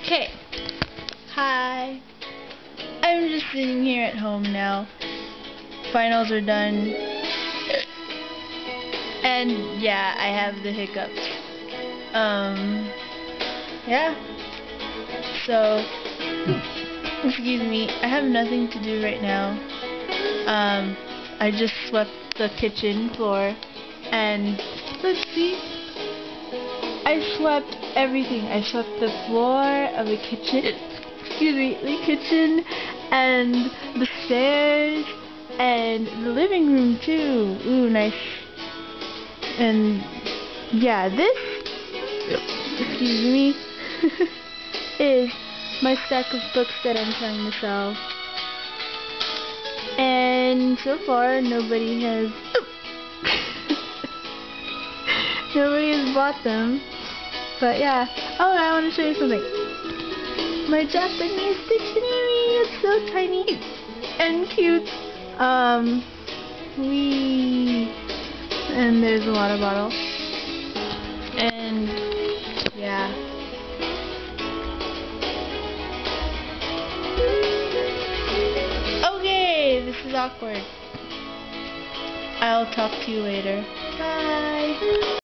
Okay. Hi. I'm just sitting here at home now. Finals are done. And yeah, I have the hiccups. Yeah. So, excuse me, I have nothing to do right now. I just swept the kitchen floor, and let's see. I swept everything. I swept the floor of the kitchen, the kitchen, and the stairs, and the living room too. Ooh, nice. And yeah, this, excuse me, is my stack of books that I'm trying to sell. And so far, nobody has bought them. But yeah. Oh, I want to show you something. My Japanese dictionary. It's so tiny and cute. And there's a water bottle. And yeah. Okay, this is awkward. I'll talk to you later. Bye.